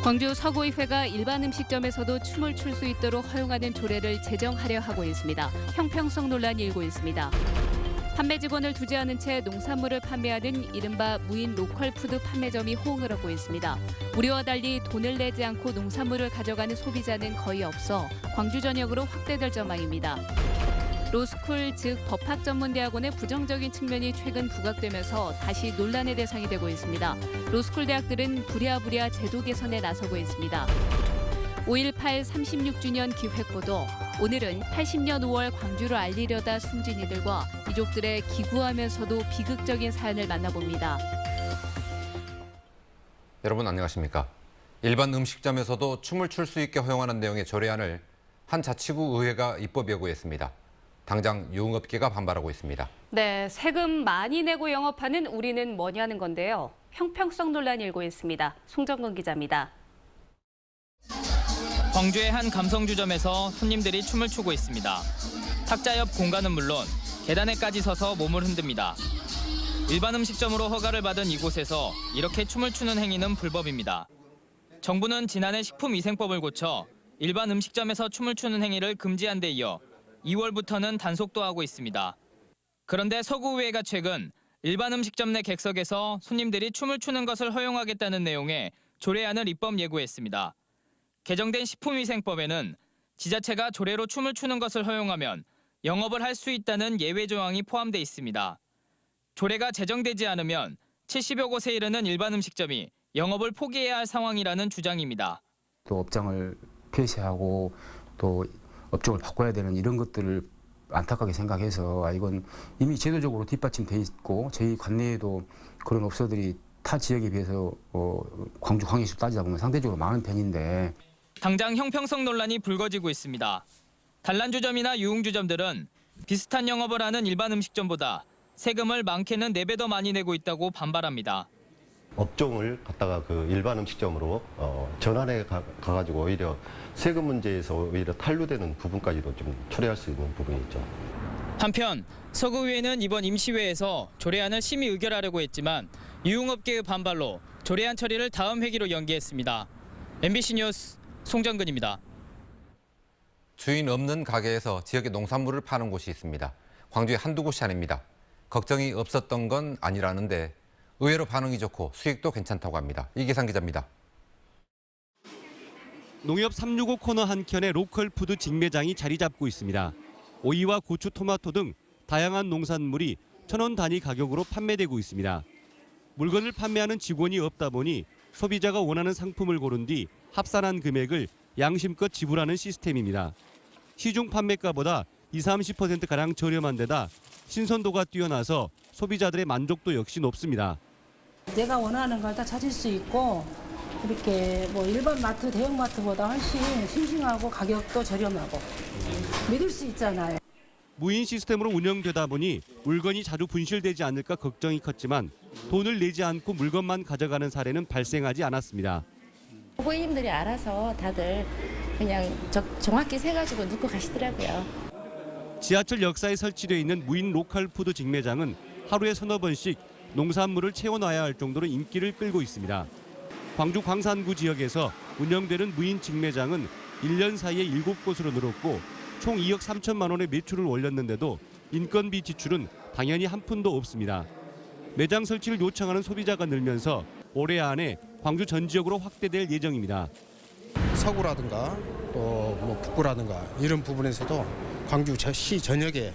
광주 서구의회가 일반 음식점에서도 춤을 출 수 있도록 허용하는 조례를 제정하려 하고 있습니다. 형평성 논란이 일고 있습니다. 판매 직원을 두지 않은 채 농산물을 판매하는 이른바 무인 로컬 푸드 판매점이 호응을 얻고 있습니다. 우리와 달리 돈을 내지 않고 농산물을 가져가는 소비자는 거의 없어 광주 전역으로 확대될 전망입니다. 로스쿨, 즉 법학전문대학원의 부정적인 측면이 최근 부각되면서 다시 논란의 대상이 되고 있습니다. 로스쿨 대학들은 부랴부랴 제도 개선에 나서고 있습니다. 5.18 36주년 기획보도, 오늘은 80년 5월 광주를 알리려다 숨진 이들과 이족들의 기구하면서도 비극적인 사연을 만나봅니다. 여러분 안녕하십니까? 일반 음식점에서도 춤을 출 수 있게 허용하는 내용의 조례안을 한 자치구 의회가 입법 예고했습니다. 당장 유흥업계가 반발하고 있습니다. 네, 세금 많이 내고 영업하는 우리는 뭐냐는 건데요. 형평성 논란이 일고 있습니다. 송정근 기자입니다. 광주의 한 감성주점에서 손님들이 춤을 추고 있습니다. 탁자 옆 공간은 물론 계단에까지 서서 몸을 흔듭니다. 일반 음식점으로 허가를 받은 이곳에서 이렇게 춤을 추는 행위는 불법입니다. 정부는 지난해 식품위생법을 고쳐 일반 음식점에서 춤을 추는 행위를 금지한 데 이어 2월부터는 단속도 하고 있습니다. 그런데 서구의회가 최근 일반 음식점 내 객석에서 손님들이 춤을 추는 것을 허용하겠다는 내용의 조례안을 입법 예고했습니다. 개정된 식품위생법에는 지자체가 조례로 춤을 추는 것을 허용하면 영업을 할 수 있다는 예외 조항이 포함돼 있습니다. 조례가 제정되지 않으면 70여 곳에 이르는 일반 음식점이 영업을 포기해야 할 상황이라는 주장입니다. 또 업장을 폐쇄하고 또 업종을 바꿔야 되는 이런 것들을 안타깝게 생각해서 이건 이미 제도적으로 뒷받침돼 있고 저희 관내에도 그런 업소들이 타 지역에 비해서 광주 광역시 따지다 보면 상대적으로 많은 편인데 당장 형평성 논란이 불거지고 있습니다. 단란주점이나 유흥주점들은 비슷한 영업을 하는 일반 음식점보다 세금을 많게는 4배 더 많이 내고 있다고 반발합니다. 업종을 갖다가 그 일반 음식점으로 전환해 가가지고 오히려 세금 문제에서 오히려 탄로되는 부분까지도 좀 초래할 수 있는 부분이 있죠. 한편 서구의회는 이번 임시회에서 조례안을 심의 의결하려고 했지만 유흥업계의 반발로 조례안 처리를 다음 회기로 연기했습니다. MBC 뉴스 송정근입니다. 주인 없는 가게에서 지역의 농산물을 파는 곳이 있습니다. 광주에 한두 곳이 아닙니다. 걱정이 없었던 건 아니라는데 의외로 반응이 좋고 수익도 괜찮다고 합니다. 이계상 기자입니다. 농협 365 코너 한켠에 로컬 푸드 직매장이 자리 잡고 있습니다. 오이와 고추, 토마토 등 다양한 농산물이 1,000원 단위 가격으로 판매되고 있습니다. 물건을 판매하는 직원이 없다 보니 소비자가 원하는 상품을 고른 뒤 합산한 금액을 양심껏 지불하는 시스템입니다. 시중 판매가보다 20-30%가량 저렴한 데다 신선도가 뛰어나서 소비자들의 만족도 역시 높습니다. 내가 원하는 걸 다 찾을 수 있고 이렇게 뭐 일반 마트, 대형 마트보다 훨씬 싱싱하고 가격도 저렴하고 믿을 수 있잖아요. 무인 시스템으로 운영되다 보니 물건이 자주 분실되지 않을까 걱정이 컸지만 돈을 내지 않고 물건만 가져가는 사례는 발생하지 않았습니다. 고객님들이 알아서 다들 그냥 정확히 세가지고 넣고 가시더라고요. 지하철 역사에 설치되어 있는 무인 로컬 푸드 직매장은 하루에 3-4번씩 농산물을 채워놔야 할 정도로 인기를 끌고 있습니다. 광주 광산구 지역에서 운영되는 무인 직매장은 1년 사이에 7곳으로 늘었고 총 2억 3천만 원의 매출을 올렸는데도 인건비 지출은 당연히 한 푼도 없습니다. 매장 설치를 요청하는 소비자가 늘면서 올해 안에 광주 전 지역으로 확대될 예정입니다. 서구라든가 또 뭐 북구라든가 이런 부분에서도 광주시 전역에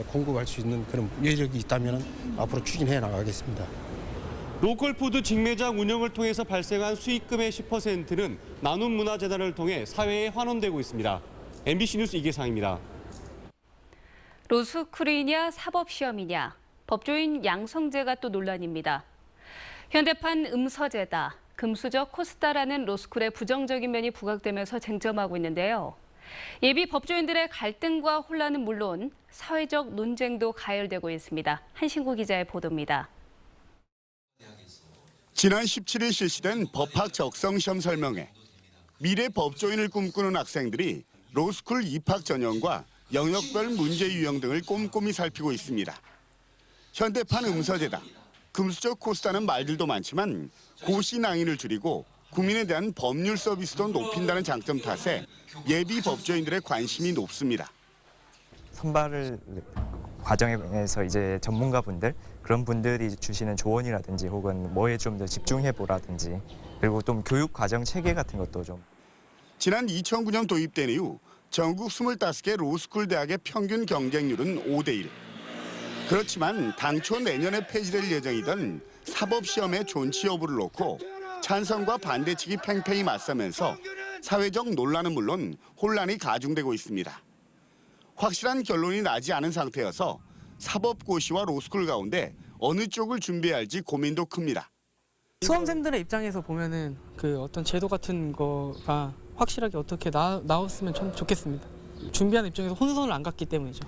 공급할 수 있는 그런 여력이 있다면 앞으로 추진해 나가겠습니다. 로컬푸드 직매장 운영을 통해서 발생한 수익금의 10%는 나눔문화재단을 통해 사회에 환원되고 있습니다. MBC 뉴스 이계상입니다. 로스쿨이냐 사법시험이냐, 법조인 양성재가 또 논란입니다. 현대판 음서재다, 금수저 코스다라는 로스쿨의 부정적인 면이 부각되면서 쟁점하고 있는데요. 예비 법조인들의 갈등과 혼란은 물론 사회적 논쟁도 가열되고 있습니다. 한신구 기자의 보도입니다. 지난 17일 실시된 법학 적성시험 설명회. 미래 법조인을 꿈꾸는 학생들이 로스쿨 입학 전형과 영역별 문제 유형 등을 꼼꼼히 살피고 있습니다. 현대판 음서재다, 금수저 코스다는 말들도 많지만 고시 낭인을 줄이고 국민에 대한 법률 서비스도 높인다는 장점 탓에 예비 법조인들의 관심이 높습니다. 선발을 과정에서 이제 전문가분들 그런 분들이 주시는 조언이라든지 혹은 뭐에 좀 더 집중해보라든지 그리고 좀 교육 과정 체계 같은 것도 좀. 지난 2009년 도입된 이후 전국 25개 로스쿨 대학의 평균 경쟁률은 5대1. 그렇지만 당초 내년에 폐지될 예정이던 사법시험의 존치 여부를 놓고 찬성과 반대 측이 팽팽히 맞서면서 사회적 논란은 물론 혼란이 가중되고 있습니다. 확실한 결론이 나지 않은 상태여서 사법고시와 로스쿨 가운데 어느 쪽을 준비해야 할지 고민도 큽니다. 수험생들의 입장에서 보면은 그 어떤 제도 같은 거가 확실하게 어떻게 나왔으면 참 좋겠습니다. 준비하는 입장에서 혼선을 안 갖기 때문이죠.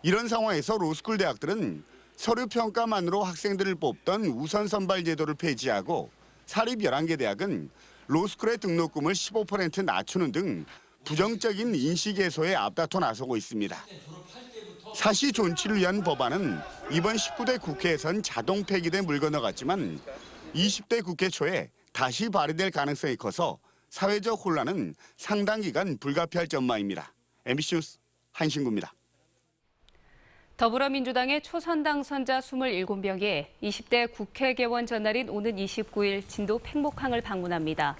이런 상황에서 로스쿨 대학들은 서류 평가만으로 학생들을 뽑던 우선 선발 제도를 폐지하고 사립 11개 대학은 로스쿨의 등록금을 15% 낮추는 등 부정적인 인식 해소에 앞다퉈 나서고 있습니다. 사시 존치를 위한 법안은 이번 19대 국회에선 자동 폐기돼 물 건너갔지만 20대 국회 초에 다시 발의될 가능성이 커서 사회적 혼란은 상당 기간 불가피할 전망입니다. MBC 뉴스 한신구입니다. 더불어민주당의 초선 당선자 27명이 20대 국회 개원 전날인 오는 29일 진도 팽목항을 방문합니다.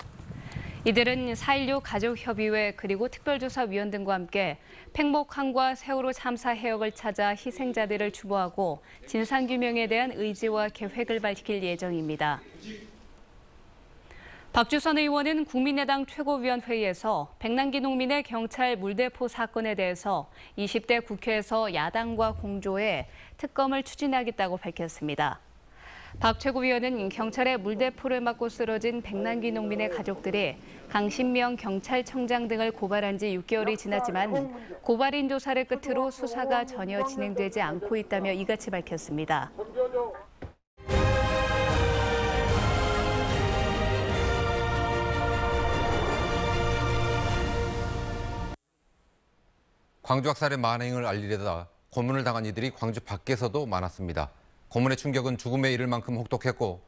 이들은 4.16 가족협의회 그리고 특별조사위원 등과 함께 팽목항과 세월호 참사 해역을 찾아 희생자들을 추모하고 진상규명에 대한 의지와 계획을 밝힐 예정입니다. 박주선 의원은 국민의당 최고위원회의에서 백남기 농민의 경찰 물대포 사건에 대해서 20대 국회에서 야당과 공조해 특검을 추진하겠다고 밝혔습니다. 박 최고위원은 경찰의 물대포를 맞고 쓰러진 백남기 농민의 가족들이 강신명 경찰청장 등을 고발한 지 6개월이 지났지만 고발인 조사를 끝으로 수사가 전혀 진행되지 않고 있다며 이같이 밝혔습니다. 광주 학살의 만행을 알리려다 고문을 당한 이들이 광주 밖에서도 많았습니다. 고문의 충격은 죽음에 이를 만큼 혹독했고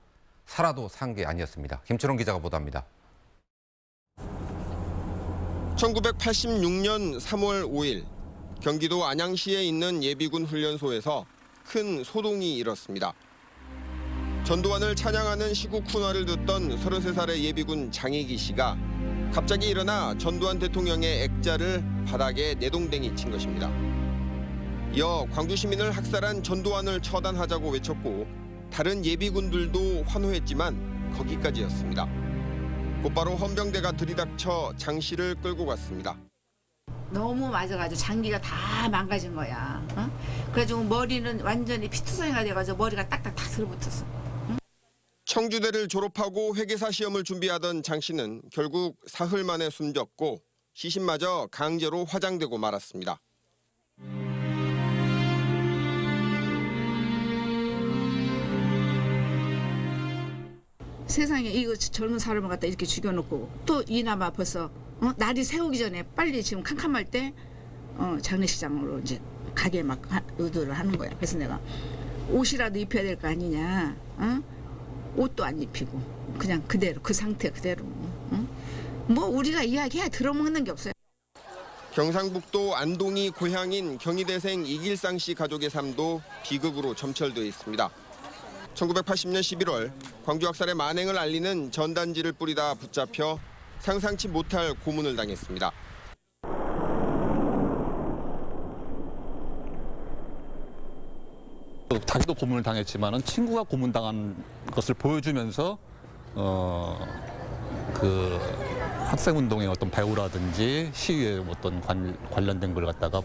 살아도 산 게 아니었습니다. 김철원 기자가 보도합니다. 1986년 3월 5일 경기도 안양시에 있는 예비군 훈련소에서 큰 소동이 일었습니다. 전두환을 찬양하는 시국 훈화를 듣던 33살의 예비군 장익희 씨가 갑자기 일어나 전두환 대통령의 액자를 바닥에 내동댕이 친 것입니다. 이어 광주 시민을 학살한 전두환을 처단하자고 외쳤고 다른 예비군들도 환호했지만 거기까지였습니다. 곧바로 헌병대가 들이닥쳐 장 씨를 끌고 갔습니다. 너무 맞아가지고 장기가 다 망가진 거야. 어? 그래가지고 머리는 완전히 피투성이가 돼가지고 머리가 딱딱딱 들어붙었어. 응? 청주대를 졸업하고 회계사 시험을 준비하던 장 씨는 결국 사흘 만에 숨졌고 시신마저 강제로 화장되고 말았습니다. 세상에 이거 젊은 사람을 갖다 이렇게 죽여놓고 또 이나마 벌써 날이 새우기 전에 빨리 지금 캄캄할 때 장례식장으로 이제 가게 막 의도를 하는 거야. 그래서 내가 옷이라도 입혀야 될 거 아니냐. 옷도 안 입히고 그냥 그대로 그 상태 그대로. 뭐 우리가 이야기해야 들어먹는 게 없어요. 경상북도 안동이 고향인 경희대생 이길상 씨 가족의 삶도 비극으로 점철되어 있습니다. 1980년 11월 광주 학살의 만행을 알리는 전단지를 뿌리다 붙잡혀 상상치 못할 고문을 당했습니다. 자기도 고문을 당했지만은 친구가 고문당한 것을 보여주면서 그 학생운동의 어떤 배우라든지 시위에 어떤 관련된 걸 갖다가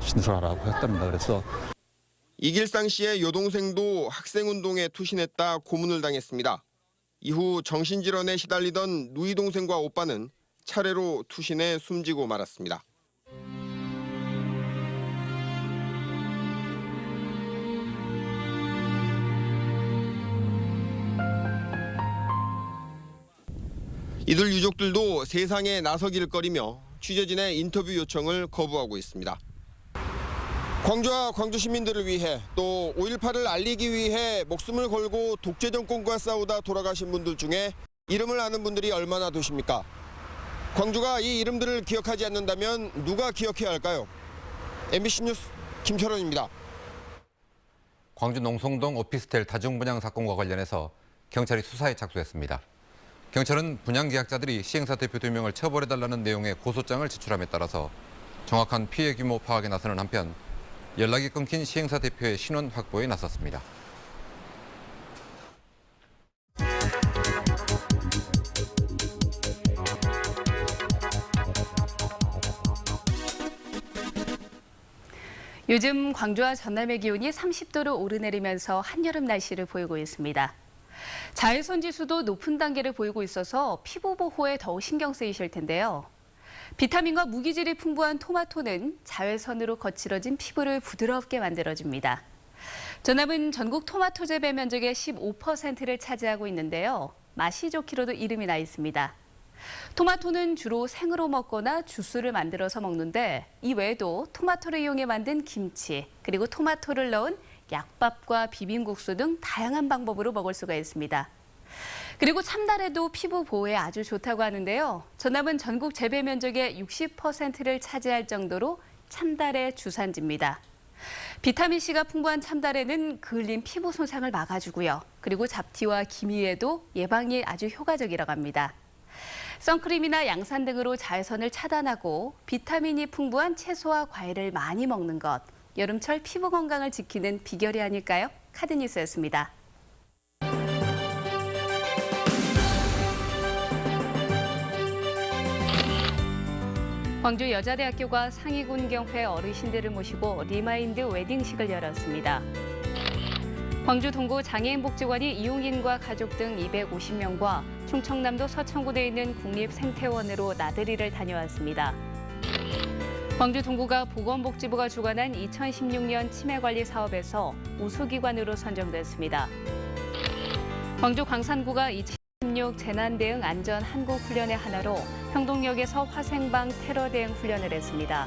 진술하라고 했답니다. 그래서 이길상 씨의 여동생도 학생운동에 투신했다 고문을 당했습니다. 이후 정신질환에 시달리던 누이 동생과 오빠는 차례로 투신해 숨지고 말았습니다. 이들 유족들도 세상에 나서길 거리며 취재진의 인터뷰 요청을 거부하고 있습니다. 광주와 광주 시민들을 위해 또 5.18을 알리기 위해 목숨을 걸고 독재 정권과 싸우다 돌아가신 분들 중에 이름을 아는 분들이 얼마나 되십니까? 광주가 이 이름들을 기억하지 않는다면 누가 기억해야 할까요? MBC 뉴스 김철원입니다. 광주 농성동 오피스텔 다중분양 사건과 관련해서 경찰이 수사에 착수했습니다. 경찰은 분양 계약자들이 시행사 대표 2명을 처벌해달라는 내용의 고소장을 제출함에 따라서 정확한 피해 규모 파악에 나서는 한편 연락이 끊긴 시행사 대표의 신원 확보에 나섰습니다. 요즘 광주와 전남의 기온이 30도로 오르내리면서 한여름 날씨를 보이고 있습니다. 자외선 지수도 높은 단계를 보이고 있어서 피부 보호에 더욱 신경 쓰이실 텐데요. 비타민과 무기질이 풍부한 토마토는 자외선으로 거칠어진 피부를 부드럽게 만들어줍니다. 전남은 전국 토마토 재배 면적의 15%를 차지하고 있는데요. 맛이 좋기로도 이름이 나 있습니다. 토마토는 주로 생으로 먹거나 주스를 만들어서 먹는데 이 외에도 토마토를 이용해 만든 김치, 그리고 토마토를 넣은 약밥과 비빔국수 등 다양한 방법으로 먹을 수가 있습니다. 그리고 참다래도 피부 보호에 아주 좋다고 하는데요. 전남은 전국 재배 면적의 60%를 차지할 정도로 참다래 주산지입니다. 비타민C가 풍부한 참다래는 그을린 피부 손상을 막아주고요. 그리고 잡티와 기미에도 예방에 아주 효과적이라고 합니다. 선크림이나 양산 등으로 자외선을 차단하고 비타민이 풍부한 채소와 과일을 많이 먹는 것, 여름철 피부 건강을 지키는 비결이 아닐까요? 카드뉴스였습니다. 광주 여자대학교가 상위군경회 어르신들을 모시고 리마인드 웨딩식을 열었습니다. 광주 동구 장애인복지관이 이용인과 가족 등 250명과 충청남도 서천군에 있는 국립생태원으로 나들이를 다녀왔습니다. 광주 동구가 보건복지부가 주관한 2016년 치매관리 사업에서 우수기관으로 선정됐습니다. 광주 광산구가 2016 재난대응 안전 한국훈련의 하나로 평동역에서 화생방 테러 대응 훈련을 했습니다.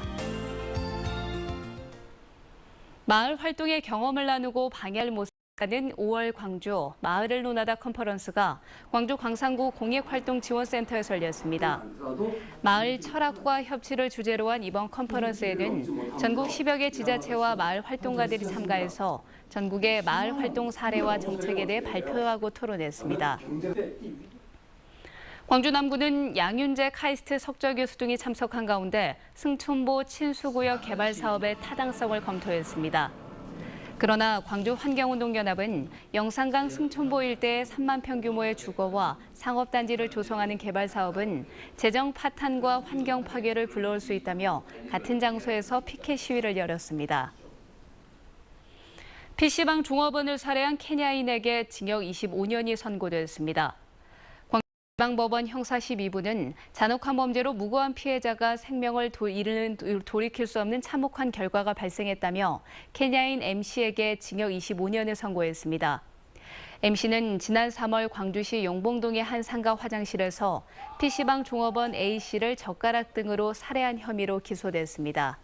마을 활동의 경험을 나누고 방해를 못 하는 5월 광주 마을을 논하다 컨퍼런스가 광주 광산구 공익활동지원센터에서 열렸습니다. 마을 철학과 협치를 주제로 한 이번 컨퍼런스에는 전국 10여 개 지자체와 마을 활동가들이 참가해서 전국의 마을 활동 사례와 정책에 대해 발표하고 토론했습니다. 광주 남구는 양윤재 카이스트 석좌 교수 등이 참석한 가운데 승촌보 친수구역 개발 사업의 타당성을 검토했습니다. 그러나 광주 환경운동연합은 영산강 승촌보 일대의 3만 평 규모의 주거와 상업단지를 조성하는 개발 사업은 재정 파탄과 환경 파괴를 불러올 수 있다며 같은 장소에서 피켓 시위를 열었습니다. PC방 종업원을 살해한 케냐인에게 징역 25년이 선고됐습니다. 지방법원 형사 12부는 잔혹한 범죄로 무고한 피해자가 생명을 잃는 돌이킬 수 없는 참혹한 결과가 발생했다며 케냐인 M씨에게 징역 25년을 선고했습니다. M씨는 지난 3월 광주시 용봉동의 한 상가 화장실에서 PC방 종업원 A씨를 젓가락 등으로 살해한 혐의로 기소됐습니다.